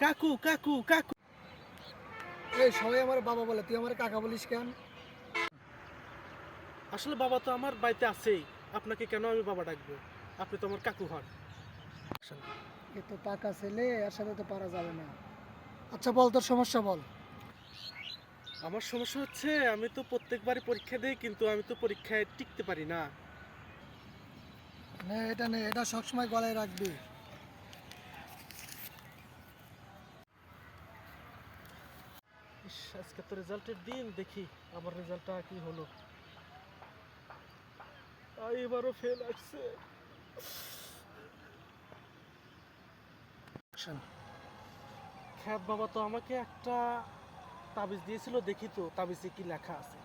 কাকু কাকু কাকু। এই সবাই আমার বাবা বলে, তুই আমার কাকা বলিস কেন? আসলে বাবা তো আমার বাড়িতে আছেই, আপনাকে কেন আমি বাবা ডাকবো? আপনি তো আমার কাকু হন। এ তো পাকা ছেলে, এর সাথে তো পারা যাবে না। আচ্ছা বল, তোর সমস্যা বল। আমার সমস্যা হচ্ছে আমি তো প্রত্যেকবারই পরীক্ষা দিই, কিন্তু আমি তো পরীক্ষায় টিকতে পারি না। নে এটা, নে এটা সবসময় গলায় রাখবি। ইস, আজকে তো রেজাল্টের দিন, দেখি আমার রেজাল্টটা কি হলো। এবারও ফেল আসছে। খ্যাত বাবা তো আমাকে একটা তাবিজ দিয়েছিল, দেখি তো তাবিজে কি লেখা আছে।